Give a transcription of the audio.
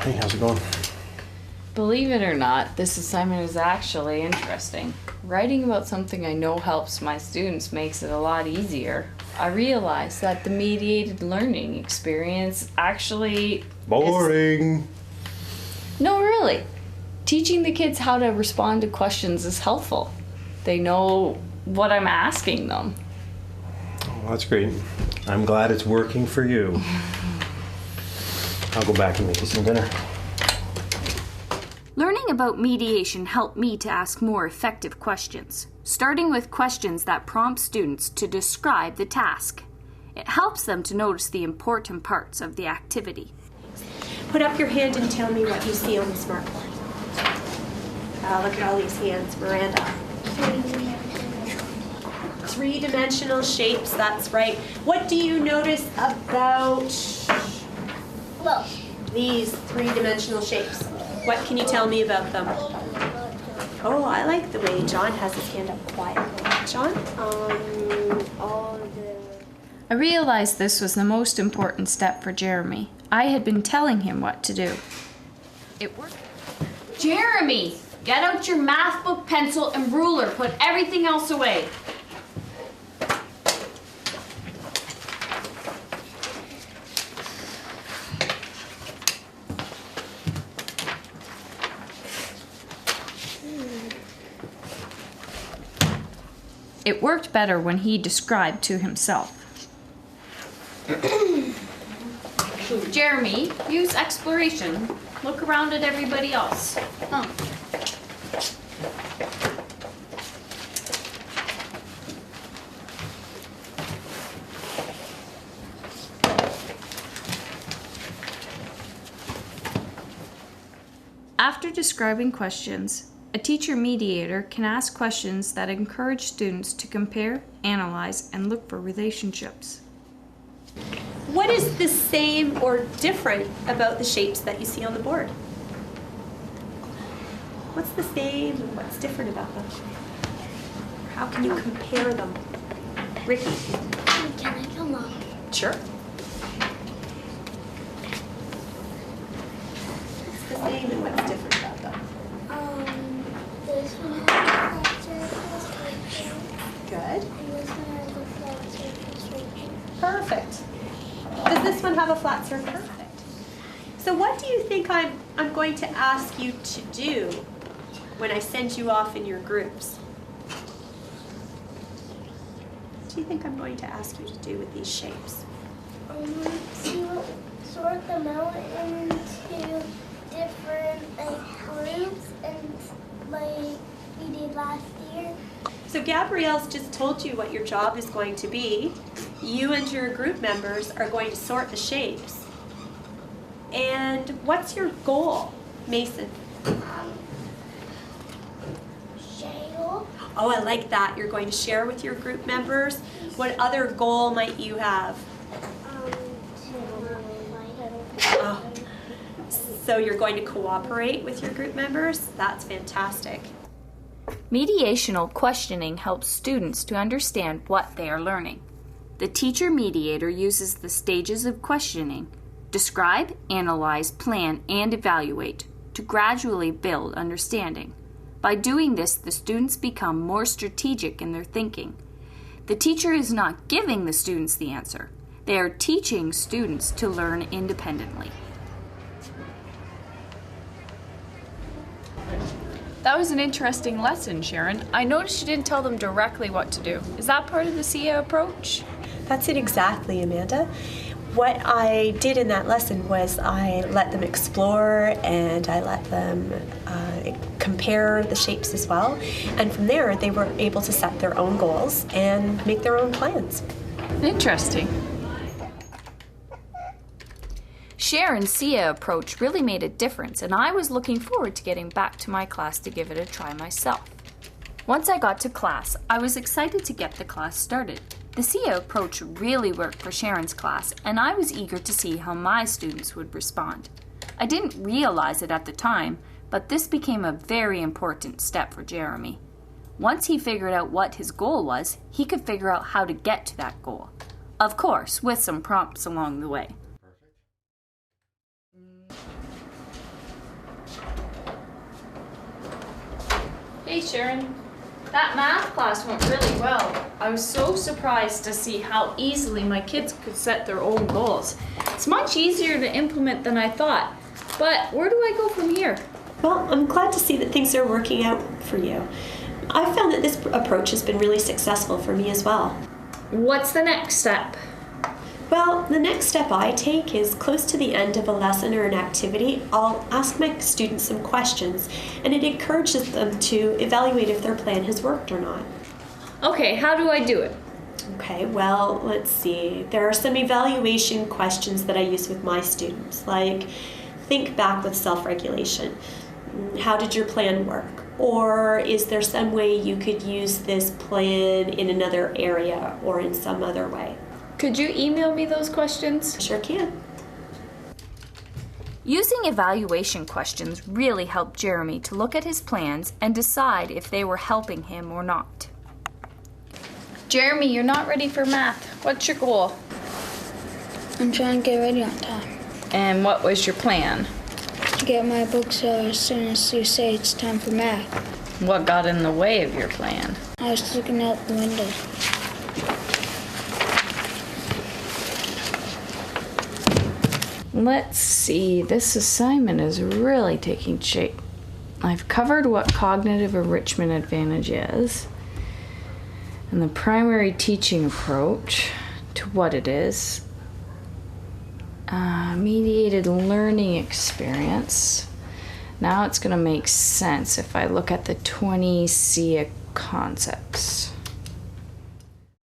Hey, how's it going? Believe it or not, this assignment is actually interesting. Writing about something I know helps my students makes it a lot easier. I realized that the mediated learning experience actually Boring. No, really. Teaching the kids how to respond to questions is helpful. They know what I'm asking them. Oh, that's great. I'm glad it's working for you. I'll go back and make you some dinner. Learning about mediation helped me to ask more effective questions, starting with questions that prompt students to describe the task. It helps them to notice the important parts of the activity. Put up your hand and tell me what you see on the smartboard. Look at all these hands, Miranda. Three-dimensional shapes, that's right. What do you notice about these three-dimensional shapes? What can you tell me about them? Oh, I like the way John has his hand up quietly. John? I realized this was the most important step for Jeremy. I had been telling him what to do. It worked. Jeremy, get out your math book, pencil, and ruler. Put everything else away. It worked better when he described to himself. Jeremy, use exploration. Look around at everybody else. After describing questions, a teacher mediator can ask questions that encourage students to compare, analyze, and look for relationships. What is the same or different about the shapes that you see on the board? What's the same and what's different about them? How can you compare them? Ricky? Can I come up? Sure. What's the same and what's different about them? This one has a flat surface. Good. And this one has a flat surface. Perfect. Does this one have a flat surface? Perfect. So what do you think I'm going to ask you to do when I send you off in your groups? What do you think I'm going to ask you to do with these shapes? Sort them out into different groups and like we did last year. So Gabrielle's just told you what your job is going to be. You and your group members are going to sort the shapes. And what's your goal, Mason? Shale. Oh, I like that. You're going to share with your group members. What other goal might you have? Oh. So you're going to cooperate with your group members? That's fantastic. Mediational questioning helps students to understand what they are learning. The teacher mediator uses the stages of questioning: describe, analyze, plan, and evaluate to gradually build understanding. By doing this, the students become more strategic in their thinking. The teacher is not giving the students the answer. They are teaching students to learn independently. That was an interesting lesson, Sharon. I noticed you didn't tell them directly what to do. Is that part of the CIA approach? That's it exactly, Amanda. What I did in that lesson was I let them explore and I let them compare the shapes as well. And from there, they were able to set their own goals and make their own plans. Interesting. Sharon's SIA approach really made a difference, and I was looking forward to getting back to my class to give it a try myself. Once I got to class, I was excited to get the class started. The SIA approach really worked for Sharon's class, and I was eager to see how my students would respond. I didn't realize it at the time, but this became a very important step for Jeremy. Once he figured out what his goal was, he could figure out how to get to that goal. Of course, with some prompts along the way. Hey Sharon, that math class went really well. I was so surprised to see how easily my kids could set their own goals. It's much easier to implement than I thought. But where do I go from here? Well, I'm glad to see that things are working out for you. I've found that this approach has been really successful for me as well. What's the next step? Well, the next step I take is close to the end of a lesson or an activity, I'll ask my students some questions, and it encourages them to evaluate if their plan has worked or not. Okay, how do I do it? Okay, well, let's see. There are some evaluation questions that I use with my students, like think back with self-regulation. How did your plan work? Or is there some way you could use this plan in another area or in some other way? Could you email me those questions? Sure can. Using evaluation questions really helped Jeremy to look at his plans and decide if they were helping him or not. Jeremy, you're not ready for math. What's your goal? I'm trying to get ready on time. And what was your plan? To get my books as soon as you say it's time for math. What got in the way of your plan? I was looking out the window. Let's see, this assignment is really taking shape. I've covered what cognitive enrichment advantage is and the primary teaching approach to what it is. Mediated learning experience. Now it's going to make sense if I look at the 20 SIA concepts.